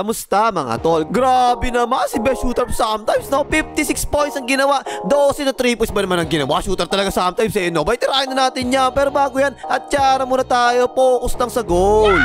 Kamusta mga tol? Grabe naman si best shooter sometimes, no? 56 points ang ginawa. 12 na 3 points ba naman ang ginawa? Shooter talaga sometimes, eh, no? Bay, tirahin na natin yan. Pero bago yan, at tiyara muna tayo. Focus lang sa goal.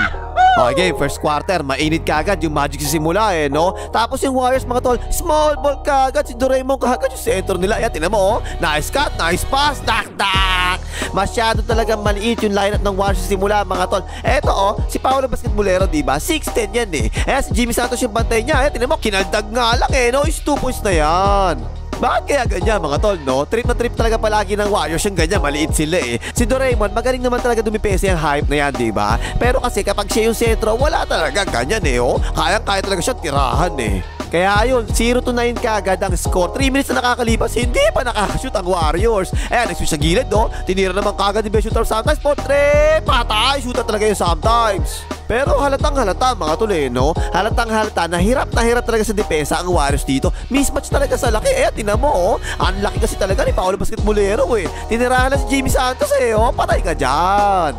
Okay, first quarter, mainit kagad yung Magic sa simula, eh, no? Tapos yung Warriors, mga tol, small ball kagad. Si Doraemon kagad yung center nila. Ayan, tinan mo, oh. Nice cut, nice pass, dak-dak. Masyado talaga maliit yung lineup ng Warriors sa simula, mga tol. Eto, oh, si Paolo Basketbolero, diba? 6'10 yan, eh. Ayan, si Jimmy Santos yung bantay niya. Ayan, tinan mo, kinaldag nga lang, eh, no? Is 2 points na yan. Bakit kaya ganyan mga tol, no? Trip na trip talaga palagi ng Warriors yung ganyan, maliit sila eh. Si Doraemon, magaling naman talaga dumipesa yung hype na yan, diba? Pero kasi kapag siya yung sentro, wala talaga ganyan eh, oh. Kaya talaga siya tirahan eh. Kaya ayun, 0-9 kagad ang score. 3 minutes na nakakalipas, hindi pa nakakashoot ang Warriors. Ayan, nag-switch sa gilid, no? Tinira naman kagad yung best shooter sometimes. Potre, patay, shooter talaga yung sometimes. Pero halatang halata mga tol, eh, no? Halatang halata na hirap talaga sa depensa ang Warriors dito. Mismatch talaga sa laki. Ayan, tinan mo, oh. Ang laki kasi talaga ni Paolo Basketbolero, eh. Tinirahan na si Jimmy Santos, eh, oh. Patay ka dyan.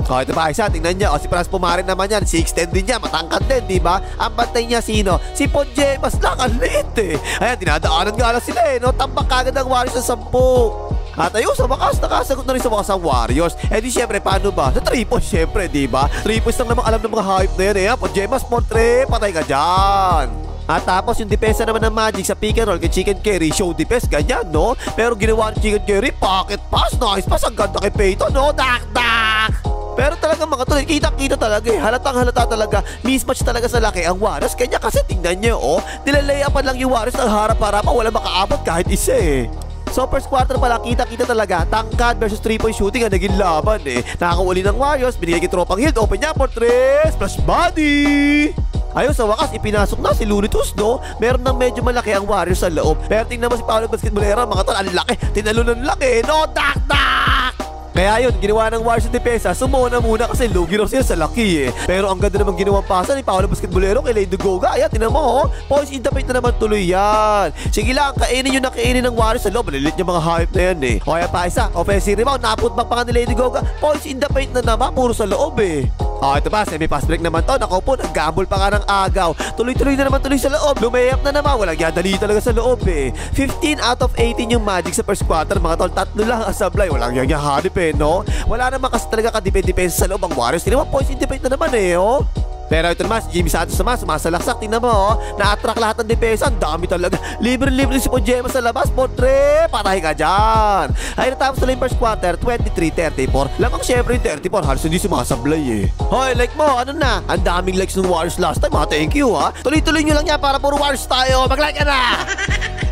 Oh, ito pa isa, tingnan niya. O, si Franz Pumarin naman yan, 6'10 din niya, matangkad din, diba? Ang bantay niya sino? Si Ponjemas lang, ang liit eh. Ayan, dinadaanan nga lang sila eh, no? Tambak kagad ang Warriors sa 10. At ayun, sa wakas, nakasagot na rin sa wakas ang Warriors. Eh di syempre, paano ba? Sa 3 points syempre, diba? 3 points lang namang alam ng mga hype na yan eh. Ponjemas, Pontre, patay ka dyan. At tapos yung depensa naman ng Magic sa pick and roll kay Chicken Carry, show defense, ganyan, no? Pero ginawa ng Chicken Carry, pocket pass, nice pass, ang ganda kay Peyton, no? Dak-dak! Pero talaga mga tol, kita-kita talaga eh. Halatang halata talaga. Mismatch talaga sa laki ang Warriors. Kanya kasi tingnan nyo, oh. Nilalayapan lang yung Warriors ng harap-harapan. Wala makaabot kahit isa eh. So first quarter pala, kita-kita talaga. Tangkad versus 3-point shooting ang naging laban eh. Nakakauli ng Warriors. Binigay kay Tropang Hill. Open niya for 3. Splash body. Ayun, sa wakas, ipinasok na si Looney Tunes, no? Meron ng medyo malaki ang Warriors sa loob. Pero tingnan mo si Paolo Basketbolero, mga tol, ang laki. Tinalunan laki, no? Dak-dak! Kaya yun, ginawa ng Warriors sa depensa, sumuna muna kasi lugi raw sila sa laki eh. Pero ang ganda naman ginawang pasa ni Paolo Basketbolero kay Lady Goga. Ayan, tinan mo, oh. Points in the paint na naman tuloy yan. Sige lang, kainin yung nakainin ng Warriors sa loob. Malilit yung mga hype na yan eh. O kaya pa isa, offensive rebound, naputbang pa nga ni Lady Goga. Points in the paint na naman, puro sa loob eh. Oh, ito pa, semi-pass break naman to. Naku po, nag-gamble pa nga ng agaw. Tuloy-tuloy na naman tuloy sa loob. Lumayap na naman, walang yadali talaga sa loob eh. 15 out of 18 yung Magic sa first quarter, mga tol. 3 lang ang sablay, walang yahanip eh, no? Wala naman kasi talaga kadipend-depensa sa loob ang Warriors. Tingnan mo, points independent na naman eh, oh. Pero ito naman, si Jimmy Santos naman, sumasalaksak. Tingnan mo, oh. Na-attract lahat ng depensa. Ang dami talaga. Libre-libre si Ponjemas sa labas. Potre, patay ka dyan. Ay, natapos na yung first quarter, 23-34. Lamang syempre yung 34, halos hindi sumasablay eh. Hoy, like mo, ano na? Ang daming likes ng Warriors last time, ha? Thank you, ha? Tuloy-tuloy nyo lang yan para puro Warriors tayo. Mag-like ka na!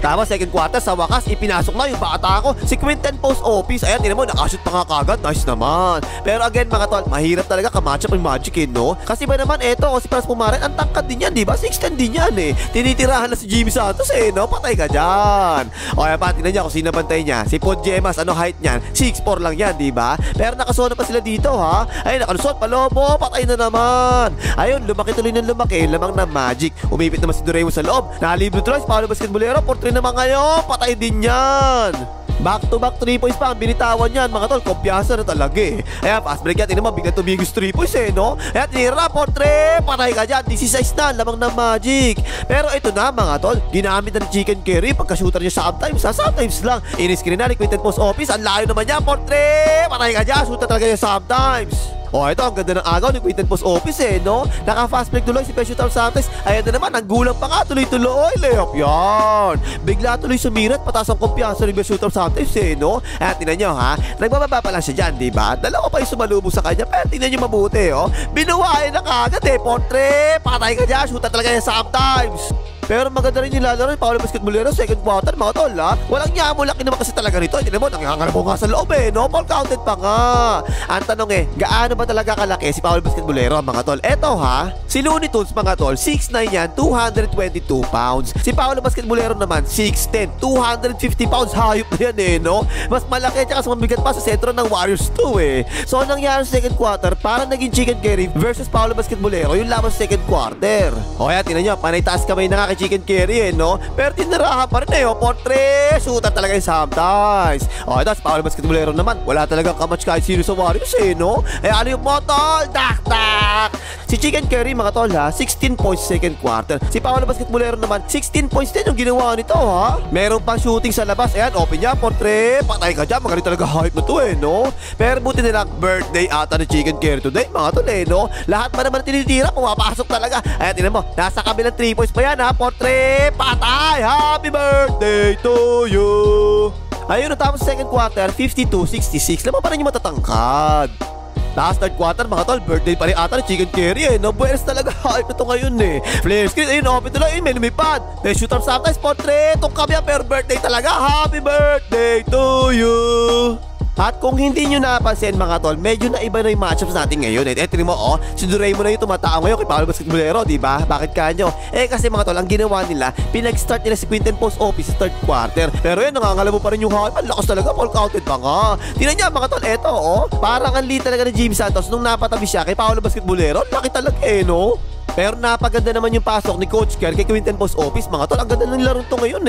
Tapos second quarter, sa wakas, ipinasok na yung bata ko. Si Quinten post office. Ayan, tinan mo, nakashoot pa nga kagad. Nice naman. Pero again, mga tol, mahirap talaga kamatch up yung Magic eh, no? Kasi ba naman, eto, si Franz Pumarin, ang tangkad din yan, diba? 6'10 din yan eh. Tinitirahan na si Jimmy Santos eh, no? Patay ka dyan. O kaya pa, tinan niya kung sino bantay niya. Si Ponjemas, ano height niyan? 6'4 lang yan, diba? Pero nakasona pa sila dito, ha? Ay, nakalusot, palobo, patay na naman. Ayun, lumaki tuloy ng lumaki, lamang na Magic. Umipit naman si Doraemon sa loob. Nakalibre tuloy, si Paolo Basketbolero, portrait naman ngayon, patay din yan. Back to back 3 points pa ang binitawan yan, mga tol. Kumpiyansa na talaga eh. Ayan, fast break yan. Tingnan mo, bigla tumigos 3 points eh, no? Ayan, tinira, portrait, patay ka dyan. 16 na, lamang na Magic. Pero ito na, mga tol, ginamit na ni Chicken Carry pagka-shooter niya sometimes, ha? Sometimes lang. In-screen na ni Quinten post office. Ang layo naman niya, portrait, patay ka dyan. Shooter talaga niya sometimes. Oh, ito, ang ganda ng agaw ni Quinten post office eh, no? Naka-fast break tuloy si Peshutal Santos. Ayan na naman, ang gulang pa nga, tuloy-tuloy. Layup yan. Bigla tuloy sumirat, pataas ang kumpiyansa ni Peshutal Santos eh, no? Ayan, tingnan nyo ha, nagbababa pa lang siya dyan, diba? Dalawa pa yung sumalubog sa kanya, pero tingnan nyo mabuti, oh. Binuwain na kagad eh, portrait. Patay ka dyan, shoot talaga yan sometimes. Pero maganda rin yung lalaro ni Paolo Basketbolero second quarter, mga tol, ha? Walang nyamo, laki naman kasi talaga nito. Hindi naman, nangangarap nga sa loob eh, no? Ball counted pa nga. Ang tanong eh, gaano ba talaga kalaki si Paolo Basketbolero, mga tol? Eto ha, si Looney Tunes, mga tol, 6'9 yan, 222 pounds. Si Paolo Basketbolero naman, 6'10, 250 pounds. Hayop na yan eh, no? Mas malaki at saka mabigat pa sa sentro ng Warriors 2 eh. So, anong nangyari sa second quarter, parang naging Chicken Carry versus Paolo Basketbolero yung laban sa second quarter. O kaya, tinan nyo, panay taas kamay na nga kay Chicken Carry no? Pero tinirahan pa rin Portre, shooter talaga yung sometimes. Okay, tapos Paolo Basketbolero naman, wala talagang kamatch kahit sino sa Warriors no? Ano yung tol? Tak! Si Chicken Carry mga tol 16 points second quarter. Si Paolo Basketbolero naman, 16 points din yung ginawa nito Meron pang shooting sa labas. Ayan, open niya, Portre. Patay ka dyan, magaling talaga hype na to no? Pero buti nilang birthday ata ni Chicken Carry today mga tol no? Lahat pa naman tinitira, pumapasok talaga. Ayan, tingnan mo, nasa kabilang 3 points pa yan Portre. Patay, happy birthday to you. Ayun, natapos second quarter, 52-66. Laman pa rin yung matatangkad. Last third quarter mga tol, birthday pa rin ata ni Chicken Carry no? Buenas talaga, hype na to ngayon Flare screen, ayun, open tuloy, may lumipad. May shoot up sometimes, Portre. Tungkab yan, pero birthday talaga. Happy birthday to you. At kung hindi nyo napansin mga tol, medyo na iba na yung matchups natin ngayon Eto mo si Doraemon na yung tumatao ngayon kay Paolo Basketbolero, diba? Bakit kanyo? Kasi mga tol, ang ginawa nila, pinag-start nila si Quinten Post Office sa third quarter. Pero yan, nangangalabo pa rin yung hype. Ang lakas talaga, full counted pa nga. Tingnan niya mga tol, eto parang ang lead talaga ni Jimmy Santos nung napatabi siya kay Paolo Basketbolero. Laki talaga no? Pero napaganda naman yung pasok ni Coach Kerr kay Quinten Post Office mga tol. Ang ganda ng laro to ngayon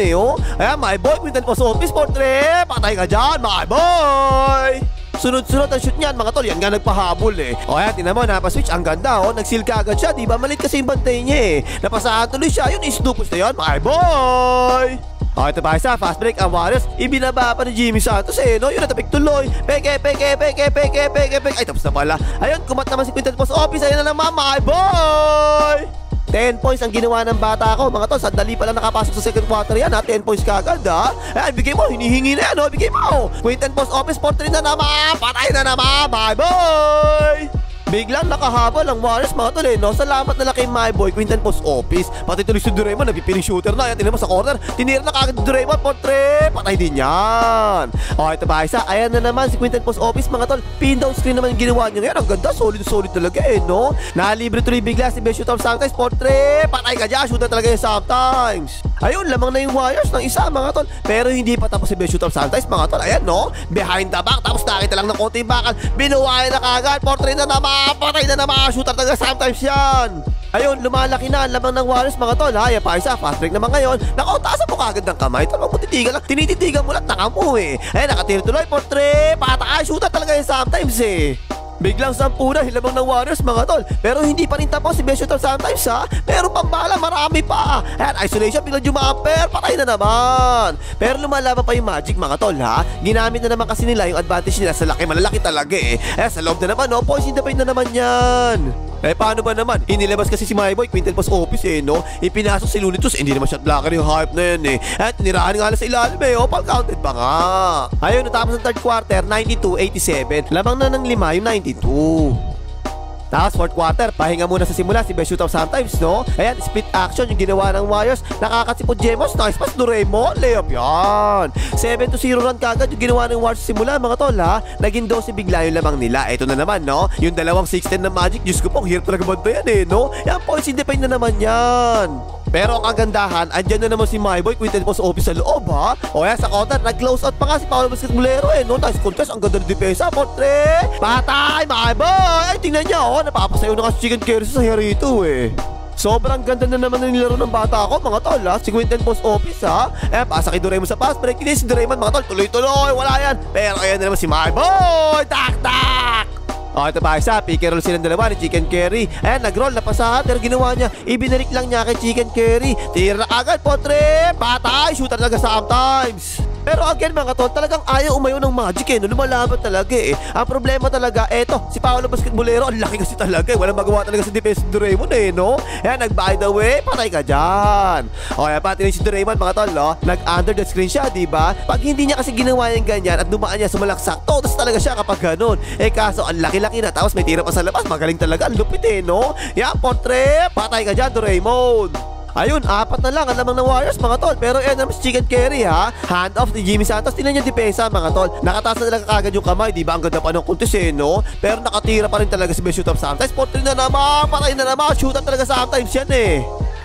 Ayan, my boy, Quinten Post Office, Portre. Patay ka dyan, my boy. Sunod-sunod ang shoot niyan mga tol. Yan nga nagpahabol O ayan, tinan mo, napaswitch. Ang ganda nagsil ka agad siya, diba? Malit kasi yung bantay niya Napasahan tuloy siya. Yun, isnupos na yun, my boy. Ito pa isa, fast break ang Warriors. Ibinaba pa ni Jimmy Santos no? Yun, natapik tuloy. Peke. Ay, tapos na pala. Ayun, kumat naman si Quinten Post Office. Ayun na naman, my boy. 10 points ang ginawa ng bata ko mga tol. Sandali pa lang nakapasok sa second quarter yan 10 points kagad Ayan, bigay mo, hinihingi na yan bigay mo. Quinten Post Office, Portre na naman. Patay na naman, my boy. Biglang nakahabol ang Warriors mga tol no? Salamat na lang kay my boy Quinten Post Office. Pati tuloy si Doraemon, napipiling shooter na. Ayan, tinan mo sa corner, tinira na kagad Doraemon, Portre. Patay din yan. Ito ba isa, ayan na naman si Quinten Post Office mga tol. Pin down screen naman yung ginawa niya ngayon. Ang ganda, solid talaga no? Nalibre tuloy bigla si best shooter sometimes, Portre. Patay ka dyan, shooter talaga yung sometimes. Ayun, lamang na yung Warriors ng isa mga tol. Pero hindi pa tapos si best shooter sometimes mga tol. Ayan no, behind the back, tapos nakita lang ng konti bakal, binuhay na kagad, Portre na naman. Patay na naman, shooter talaga sometimes yan. Ayun, lumalaki na ang lamang ng Warriors mga tol Yan pa isa, fast break naman ngayon. Nakautasap mo kagad ng kamay. Talagang mo titigan lang, tinititigan mo lang, taka mo Ayan, nakatira tuloy, Portre. Patay, shooter talaga yan sometimes Biglang 10 na hilabang ng Warriors mga tol. Pero hindi pa rin tapos si best shooter sometimes Pero pambala, marami pa. Ayan, isolation, biglang jumamper. Patay na naman. Pero lumalaban pa yung Magic mga tol Ginamit na naman kasi nila yung advantage nila sa laki. Malalaki talaga sa loob na naman points in the paint na naman yan. Paano ba naman? Inilabas kasi si my boy Quinten Post Office no? Ipinasok si Lunitus, hindi naman shot blocker yung hype na yan At nirahan nga lang sa ilalim pal counted pa nga. Ayun, natapos ng third quarter 92-87. Lamang na ng 5 yung 92. Tapos fourth quarter, pahinga muna sa simula si best shooter sometimes no? Ayan, split action yung ginawa ng Warriors. Nakakasipod Jemos, nice pass Doraemon, layup yan. 7-0 run kagad yung ginawa ng Warriors sa simula mga tol Naging 12 bigla yung lamang nila. Ito na naman no, yung dalawang 6-10 na Magic. Diyos ko po, hirap talaga ba yan no? Yan, points in the paint na naman yan. Pero ang kagandahan, andyan na naman si my boy Quinten Post Office sa loob O yan, sa counter, nag-close out pa nga si Paolo Basketbolero no? Nice contest, ang ganda ng depensa, Portre. Patay, my boy. Ay, tingnan niya napapasayo na kasi Chicken Carry sa Harito Sobrang ganda na naman ng nilaro ng bata ko mga tol Si Quinten Post Office pasa kay Doraemon sa pass break. Hindi si Doraemon mga tol, tuloy-tuloy, wala yan. Pero ayan na naman si my boy. Tak! Ito pa isa, pick and roll silang dalawa ni Chicken Carry. Ayan, nag-roll, napasahan, pero ginawa niya, ibinarik lang niya kay Chicken Carry. Tira na agad, Portre. Patay, shooter talaga sometimes. Pero again mga tol, talagang ayaw umayo ng Magic no? Lumalaban talaga Ang problema talaga, eto, si Paolo Basketbolero, ang laki kasi talaga Walang magawa talaga sa defense ni Doraemon no? Ayan, nag-by the way, patay ka dyan. Pati rin si Doraemon mga tol nag-under the screen siya, diba? Pag hindi niya kasi ginawa yung ganyan at dumaan niya sa malaksak, todos talaga siya kapag ganun. Kaso ang laki-laki na, tapos may tira pa sa labas. Magaling talaga, ang lupit no? Yan, Portre, patay ka dyan, Doraemon. Ayun, 4 na lang ang lamang ng Warriors mga tol. Pero ayan naman si Chicken Carry hand off ni Jimmy Santos. Tingnan niya depensa mga tol. Nakataas na talaga kagad yung kamay, diba? Ang ganda pa ng contest no? Pero nakatira pa rin talaga si best shooter sometimes. Portre na naman, patay na naman. Shooter talaga sometimes yan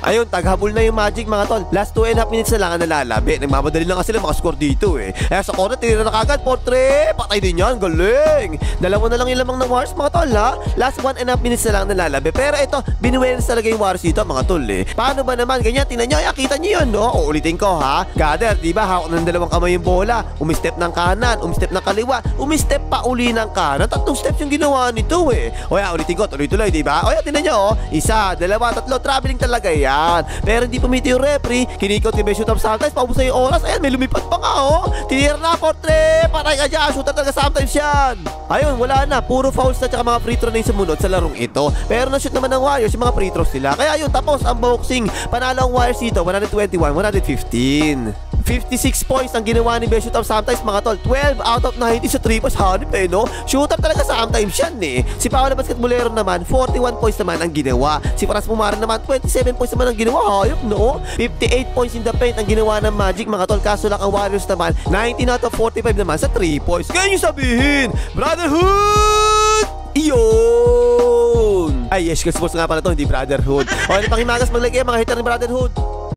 Ayun, taghabol na yung Magic mga tol. Last 2.5 minutes na lang ang nalalabi. Nagmamadali lang kasi sila makascore dito eh. Eh sa corner, tinira na kagad. 4-3. Patay din yan. Galing. Dalawa na lang yung lamang ng Warriors mga tol ha. Last 1.5 minutes na lang ang nalalabi. Pero ito, binuwenas talaga yung Warriors dito mga tol eh. Paano ba naman? Ganyan, tingnan nyo. Kita nyo yun no? Uulitin ko ha. Gather, diba? Hawak ng dalawang kamay yung bola. Umistep ng kanan. Umistep ng kaliwa. Umistep pa uli ng kanan. 3 steps yung ginawa nito eh. O yan, ulitin ko. Tuloy-tuloy, diba? O yan, tingnan nyo oh. 1, 2, 3. Traveling talaga yan. Pero hindi pumiti yung referee. Kinikot yung shoot up sometimes. Paubos na yung oras. Ayan, may lumipad pa nga oh. Tinira na 4-3. Patay ka dyan. Shooter talaga sometimes yan. Ayun, wala na. Puro fouls na tsaka mga free throw na yung sumunod sa larong ito. Pero na-shoot naman ng Warriors yung mga free throws nila. Kaya yun, tapos ang boxing. Panalo ang Warriors dito. 121-115. 56 points ang ginawa ni Best Shoot Up sometimes mga tol. 12 out of 90 sa 3 points. Hanip eh no. Shoot up talaga sometimes yan eh. Si Paolo Basketbolero naman 41 points naman ang ginawa. Si Paras Pumaran naman 27 points naman ang ginawa. Hayop no. 58 points in the paint ang ginawa ng Magic mga tol. Kaso lang ang Warriors naman 19 out of 45 naman sa 3 points. Ganyan yung sabihin Brotherhood! Iyon! Ay yes, sports nga pala to, hindi Brotherhood. O ano pang himagas maglagay mga hitter ni Brotherhood?